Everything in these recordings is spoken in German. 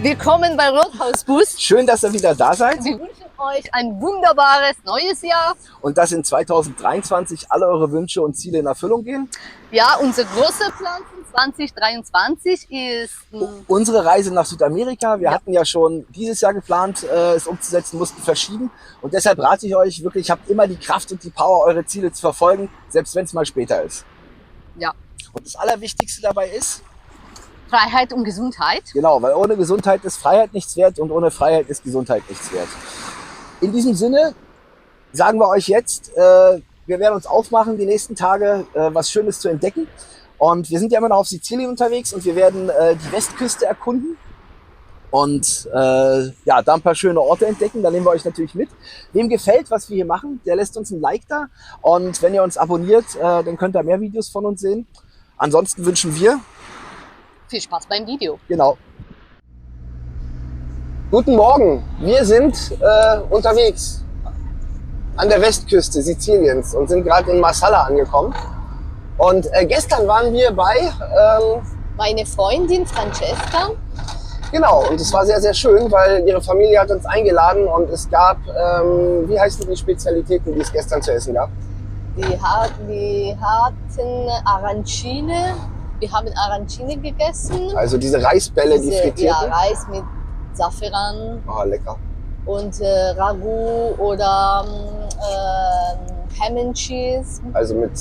Willkommen bei Rothausbus. Schön, dass ihr wieder da seid. Wir wünschen euch ein wunderbares neues Jahr. Und dass in 2023 alle eure Wünsche und Ziele in Erfüllung gehen. Ja, unser großer Plan für 2023 ist... Unsere Reise nach Südamerika. Wir hatten ja schon dieses Jahr geplant, es umzusetzen, mussten verschieben. Und deshalb rate ich euch wirklich, habt immer die Kraft und die Power, eure Ziele zu verfolgen, selbst wenn es mal später ist. Ja. Und das Allerwichtigste dabei ist... Freiheit und Gesundheit. Genau, weil ohne Gesundheit ist Freiheit nichts wert und ohne Freiheit ist Gesundheit nichts wert. In diesem Sinne sagen wir euch jetzt, wir werden uns aufmachen, die nächsten Tage was Schönes zu entdecken. Und wir sind ja immer noch auf Sizilien unterwegs und wir werden die Westküste erkunden und ja, da ein paar schöne Orte entdecken. Da nehmen wir euch natürlich mit. Wem gefällt, was wir hier machen, der lässt uns ein Like da. Und wenn ihr uns abonniert, dann könnt ihr mehr Videos von uns sehen. Ansonsten wünschen wir viel Spaß beim Video. Genau. Guten Morgen, wir sind unterwegs an der Westküste Siziliens und sind gerade in Marsala angekommen. Und gestern waren wir bei... meine Freundin Francesca. Genau, und es war sehr, sehr schön, weil ihre Familie hat uns eingeladen und es gab, wie heißen die Spezialitäten, die es gestern zu essen gab? Wir hatten Arancine. Wir haben Arancine gegessen. Also diese Reisbälle, die frittierten? Ja, Reis mit Safran. Oh, lecker. Und Ragout oder Ham and Cheese. Also mit,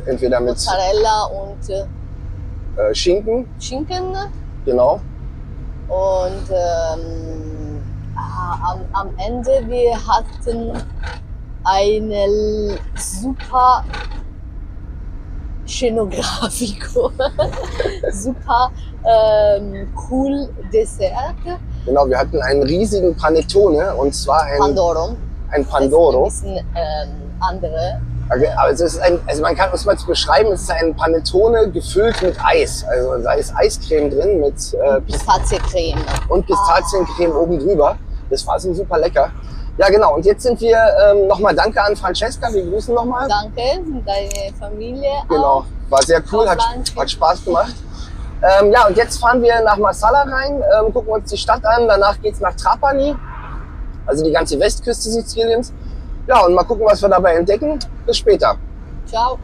entweder mit Mozzarella und Schinken. Schinken. Genau. Und am Ende wir hatten eine super Scenografico, super cool Dessert. Genau, wir hatten einen riesigen Panettone und zwar ein Pandoro. Ein Pandoro. Das ist ein bisschen andere. Okay, aber es ist also man kann es mal beschreiben, es ist ein Panettone gefüllt mit Eis. Also da ist Eiscreme drin mit Pistaziencreme. Und Pistaziencreme oben drüber. Das war so super lecker. Ja genau, und jetzt sind wir nochmal danke an Francesca, wir grüßen nochmal. Danke, deine Familie Genau, auch. war sehr cool, hat Spaß gemacht. Ja, und jetzt fahren wir nach Marsala rein, gucken uns die Stadt an, danach geht's nach Trapani, also die ganze Westküste Siziliens. Ja, und mal gucken, was wir dabei entdecken. Bis später. Ciao.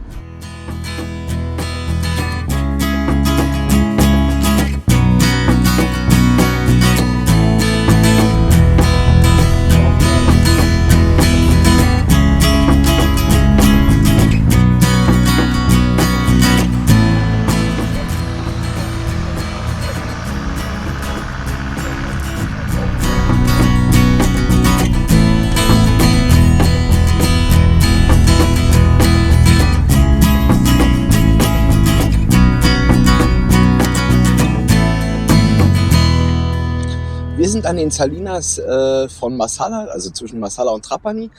Wir sind an den Salinas von Marsala, also zwischen Marsala und Trapani.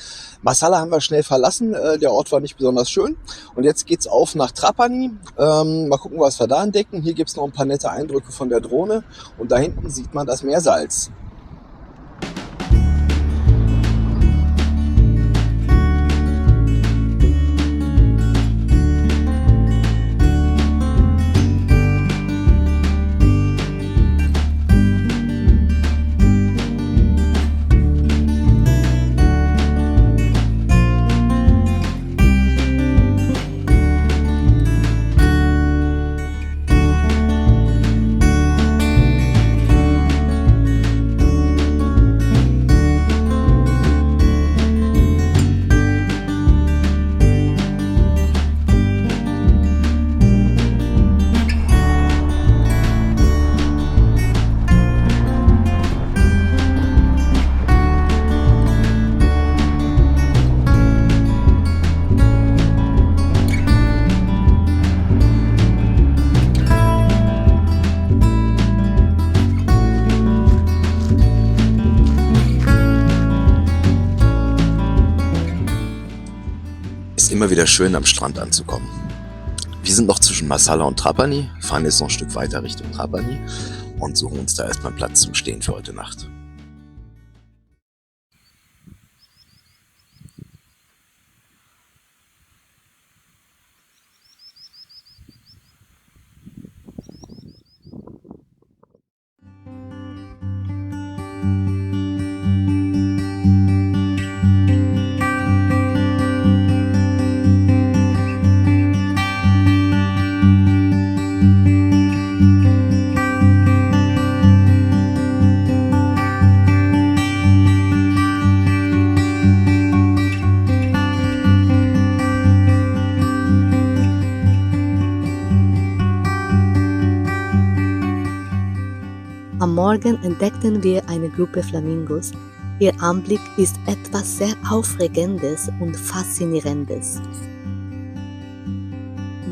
Marsala haben wir schnell verlassen, der Ort war nicht besonders schön. Und jetzt geht's auf nach Trapani. Mal gucken, was wir da entdecken. Hier gibt's noch ein paar nette Eindrücke von der Drohne. Und da hinten sieht man das Meersalz. Immer wieder schön am Strand anzukommen. Wir sind noch zwischen Marsala und Trapani, fahren jetzt noch ein Stück weiter Richtung Trapani und suchen uns da erstmal Platz zum Stehen für heute Nacht. Am Morgen entdeckten wir eine Gruppe Flamingos. Ihr Anblick ist etwas sehr Aufregendes und Faszinierendes.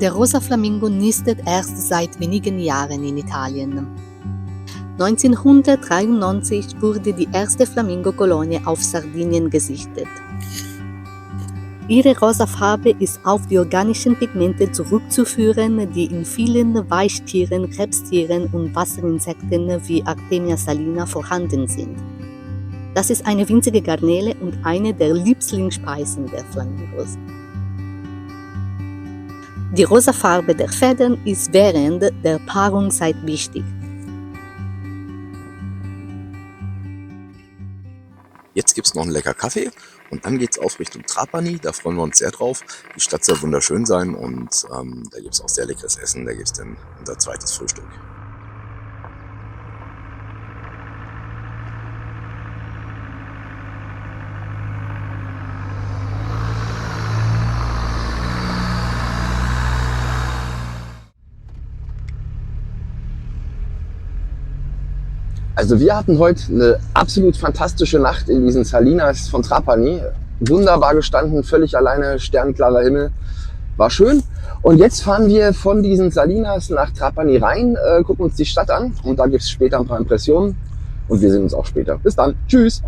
Der rosa Flamingo nistet erst seit wenigen Jahren in Italien. 1993 wurde die erste Flamingo-Kolonie auf Sardinien gesichtet. Ihre rosa Farbe ist auf die organischen Pigmente zurückzuführen, die in vielen Weichtieren, Krebstieren und Wasserinsekten wie Artemia salina vorhanden sind. Das ist eine winzige Garnele und eine der Lieblingsspeisen der Flamingos. Die rosa Farbe der Federn ist während der Paarungszeit wichtig. Jetzt gibt's noch einen lecker Kaffee und dann geht's auf Richtung Trapani. Da freuen wir uns sehr drauf. Die Stadt soll wunderschön sein und da gibt's auch sehr leckeres Essen. Da gibt's dann unser zweites Frühstück. Also wir hatten heute eine absolut fantastische Nacht in diesen Salinas von Trapani. Wunderbar gestanden, völlig alleine, sternklarer Himmel. War schön. Und jetzt fahren wir von diesen Salinas nach Trapani rein, gucken uns die Stadt an und da gibt es später ein paar Impressionen. Und wir sehen uns auch später. Bis dann. Tschüss.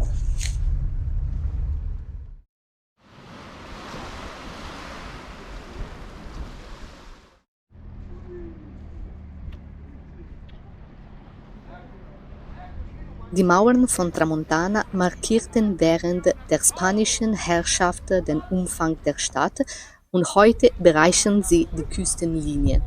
Die Mauern von Tramontana markierten während der spanischen Herrschaft den Umfang der Stadt und heute bereichern sie die Küstenlinie.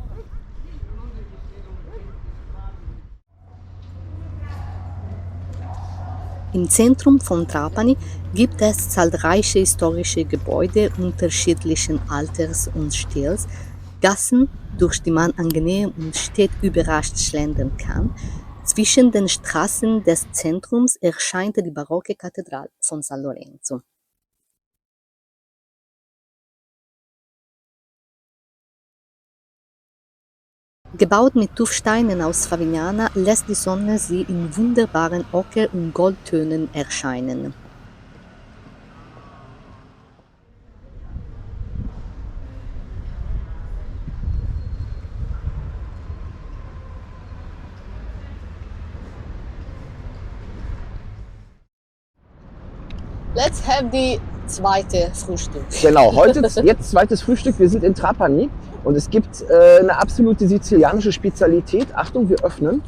Im Zentrum von Trapani gibt es zahlreiche historische Gebäude unterschiedlichen Alters und Stils, Gassen, durch die man angenehm und städtüberrascht schlendern kann. Zwischen den Straßen des Zentrums erscheint die barocke Kathedrale von San Lorenzo. Gebaut mit Tuffsteinen aus Favignana lässt die Sonne sie in wunderbaren Ocker- und Goldtönen erscheinen. Let's have die zweite Frühstück. Genau, jetzt zweites Frühstück. Wir sind in Trapani und es gibt eine absolute sizilianische Spezialität. Achtung, wir öffnen.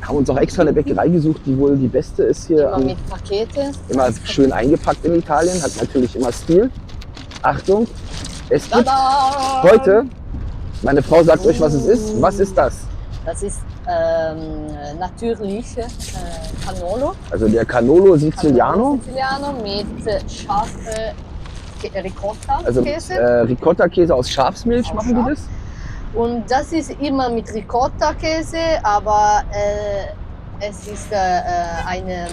Haben uns auch extra eine Bäckerei gesucht, die wohl die beste ist hier. Immer mit Pakete. Immer schön eingepackt in Italien, hat natürlich immer Stil. Achtung, es gibt Tada! heute, meine Frau sagt euch, was es ist. Was ist das? Das ist natürlich Cannolo. Also der Cannolo Siciliano, Siciliano mit scharfe Ricotta-Käse. also Ricotta-Käse aus Schafsmilch Aus machen die das. Und das ist immer mit Ricotta-Käse, aber es ist eine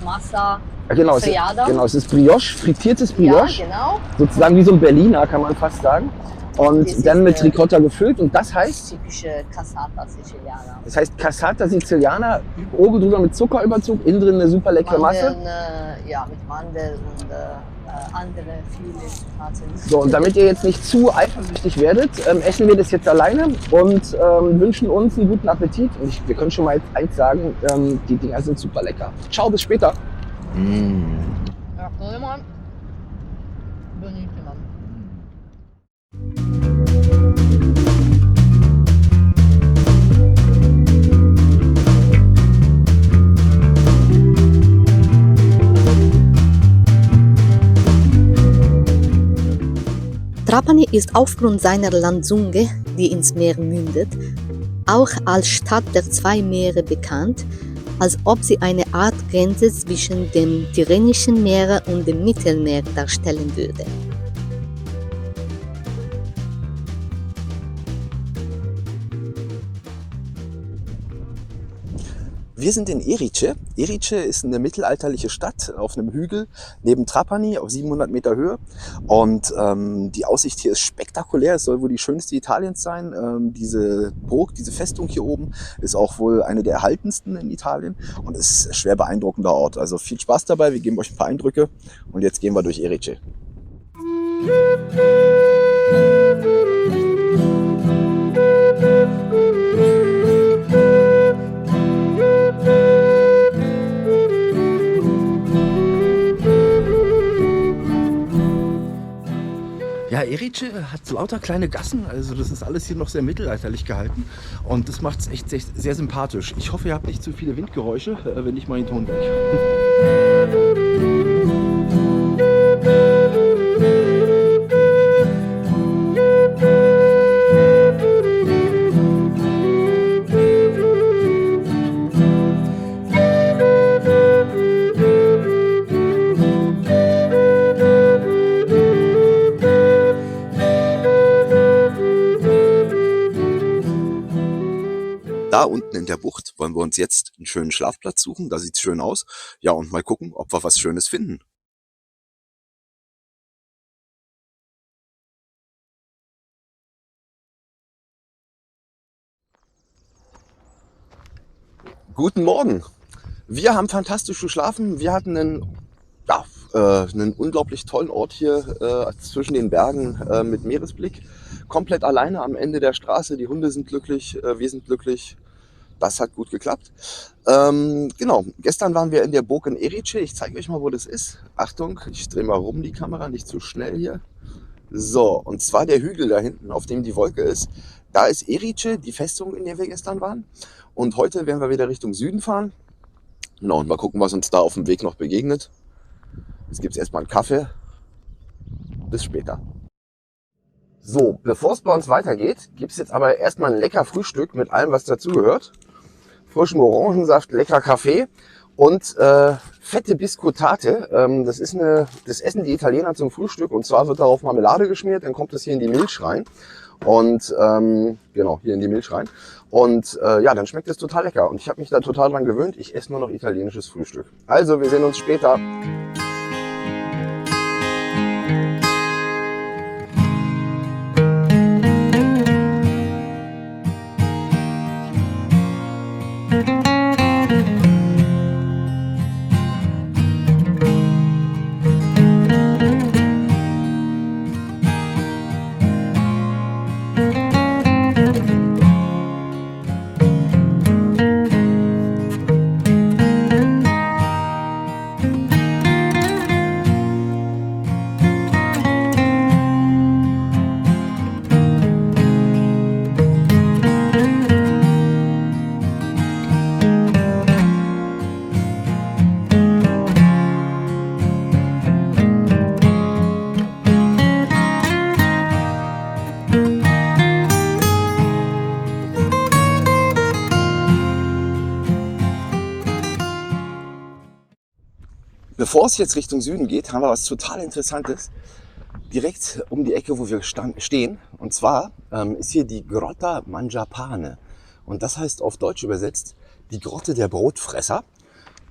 Massa Genau, Friada. genau, es ist Brioche, frittiertes Brioche, Ja, genau. sozusagen wie so ein Berliner, kann man fast sagen. Und Das dann ist, mit Ricotta gefüllt und das heißt? Typische Cassata Siciliana. Das heißt Cassata Siciliana, oben drüber mit Zuckerüberzug, innen drin eine super leckere Masse. Mandeln, ja, mit Mandeln und andere viele Zutaten. So, und damit ihr jetzt nicht zu eifersüchtig werdet, essen wir das jetzt alleine und wünschen uns einen guten Appetit. Und wir können schon mal eins sagen, die Dinger sind super lecker. Ciao, bis später. Ja, buonissimo. Trapani ist aufgrund seiner Landzunge, die ins Meer mündet, auch als Stadt der zwei Meere bekannt, als ob sie eine Art Grenze zwischen dem Tyrrhenischen Meer und dem Mittelmeer darstellen würde. Wir sind in Erice. Erice ist eine mittelalterliche Stadt auf einem Hügel neben Trapani auf 700 Meter Höhe. Und die Aussicht hier ist spektakulär. Es soll wohl die schönste Italiens sein. Diese Burg, diese Festung hier oben ist auch wohl eine der erhaltensten in Italien. Und es ist ein schwer beeindruckender Ort. Also viel Spaß dabei. Wir geben euch ein paar Eindrücke. Und jetzt gehen wir durch Erice. Ja, Erice hat lauter kleine Gassen, also das ist alles hier noch sehr mittelalterlich gehalten und das macht es echt sehr sympathisch. Ich hoffe, ihr habt nicht zu viele Windgeräusche, wenn ich mal den Ton weg. Da unten in der Bucht wollen wir uns jetzt einen schönen Schlafplatz suchen. Da sieht's schön aus. Ja, und mal gucken, ob wir was Schönes finden. Guten Morgen. Wir haben fantastisch geschlafen. Wir hatten einen unglaublich tollen Ort hier zwischen den Bergen mit Meeresblick. Komplett alleine am Ende der Straße. Die Hunde sind glücklich, wir sind glücklich. Das hat gut geklappt. Genau, gestern waren wir in der Burg in Erice. Ich zeige euch mal, wo das ist. Achtung, ich drehe mal rum die Kamera, nicht zu schnell hier. So, und zwar der Hügel da hinten, auf dem die Wolke ist. Da ist Erice, die Festung, in der wir gestern waren. Und heute werden wir wieder Richtung Süden fahren. Genau, und mal gucken, was uns da auf dem Weg noch begegnet. Jetzt gibt es erstmal einen Kaffee. Bis später. So, bevor es bei uns weitergeht, gibt es jetzt aber erstmal ein lecker Frühstück mit allem, was dazugehört. Frischem Orangensaft, lecker Kaffee und fette Biscottate. Das essen die Italiener zum Frühstück, und zwar wird darauf Marmelade geschmiert, dann kommt das hier in die Milch rein. Und genau, hier in die Milch rein. Und ja, dann schmeckt es total lecker. Und ich habe mich da total dran gewöhnt. Ich esse nur noch italienisches Frühstück. Also, wir sehen uns später. Bevor es jetzt Richtung Süden geht, haben wir was total Interessantes. Direkt um die Ecke, wo wir stehen. Und zwar ist hier die Grotta Mangiapane. Und das heißt auf Deutsch übersetzt die Grotte der Brotfresser.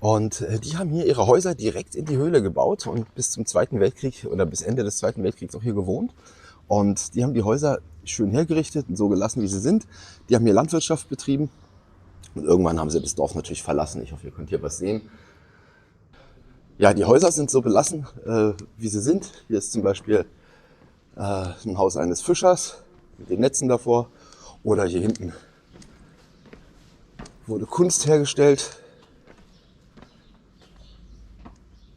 Und die haben hier ihre Häuser direkt in die Höhle gebaut und bis zum Zweiten Weltkrieg oder bis Ende des Zweiten Weltkriegs auch hier gewohnt. Und die haben die Häuser schön hergerichtet und so gelassen, wie sie sind. Die haben hier Landwirtschaft betrieben. Und irgendwann haben sie das Dorf natürlich verlassen. Ich hoffe, ihr könnt hier was sehen. Ja, die Häuser sind so belassen, wie sie sind. Hier ist zum Beispiel ein Haus eines Fischers mit den Netzen davor. Oder hier hinten wurde Kunst hergestellt.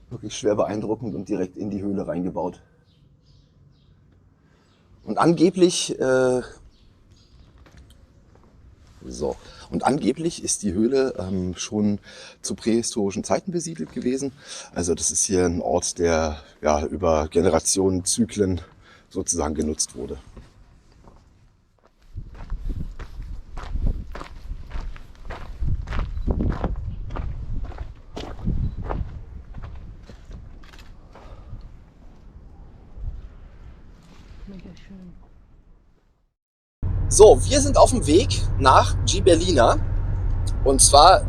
Wirklich schwer beeindruckend und direkt in die Höhle reingebaut. Und angeblich ist die Höhle schon zu prähistorischen Zeiten besiedelt gewesen. Also das ist hier ein Ort, der ja über Generationenzyklen sozusagen genutzt wurde. So, wir sind auf dem Weg nach Gibellina. Und zwar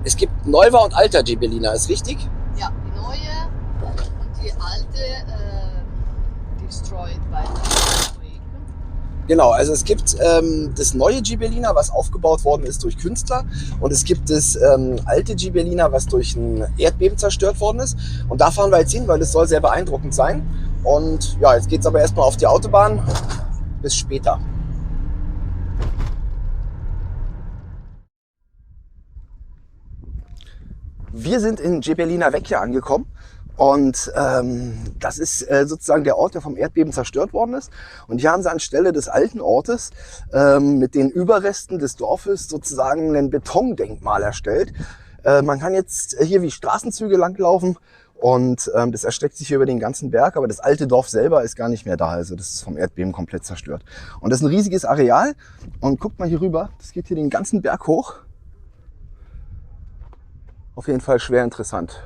Es gibt Neuer und alter Ghibellina, ist richtig? Ja, die neue und die alte destroyed by the earthquake. Genau, also es gibt das neue Ghibellina, was aufgebaut worden ist durch Künstler, und es gibt das alte Ghibellina, was durch ein Erdbeben zerstört worden ist. Und da fahren wir jetzt hin, weil es soll sehr beeindruckend sein. Und ja, jetzt geht es aber erstmal auf die Autobahn. Bis später. Wir sind in Ghibellina Vecchia angekommen. Und das ist sozusagen der Ort, der vom Erdbeben zerstört worden ist. Und hier haben sie anstelle des alten Ortes mit den Überresten des Dorfes sozusagen ein Betondenkmal erstellt. Man kann jetzt hier wie Straßenzüge langlaufen und das erstreckt sich hier über den ganzen Berg. Aber das alte Dorf selber ist gar nicht mehr da. Also das ist vom Erdbeben komplett zerstört. Und das ist ein riesiges Areal. Und guckt mal hier rüber. Das geht hier den ganzen Berg hoch. Auf jeden Fall schwer interessant.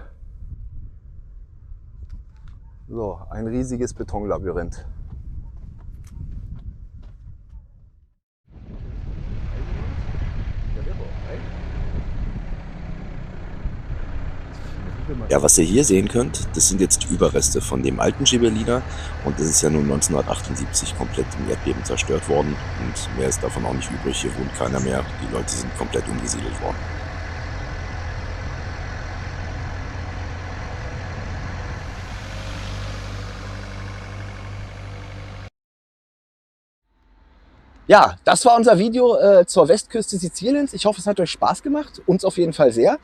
So, ein riesiges Betonlabyrinth. Ja, was ihr hier sehen könnt, das sind jetzt die Überreste von dem alten Ghibellina und das ist ja nun 1978 komplett im Erdbeben zerstört worden und mehr ist davon auch nicht übrig, hier wohnt keiner mehr, die Leute sind komplett umgesiedelt worden. Ja, das war unser Video zur Westküste Siziliens. Ich hoffe, es hat euch Spaß gemacht. Uns auf jeden Fall sehr.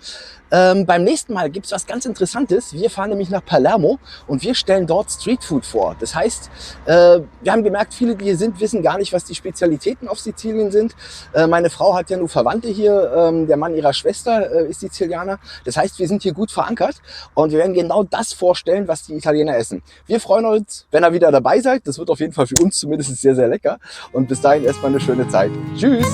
Beim nächsten Mal gibt es was ganz Interessantes. Wir fahren nämlich nach Palermo und wir stellen dort Streetfood vor. Das heißt, wir haben gemerkt, viele, die hier sind, wissen gar nicht, was die Spezialitäten auf Sizilien sind. Meine Frau hat ja nur Verwandte hier. Der Mann ihrer Schwester ist Sizilianer. Das heißt, wir sind hier gut verankert und wir werden genau das vorstellen, was die Italiener essen. Wir freuen uns, wenn ihr wieder dabei seid. Das wird auf jeden Fall für uns zumindest sehr, sehr lecker. Und bis dahin erstmal eine schöne Zeit. Tschüss!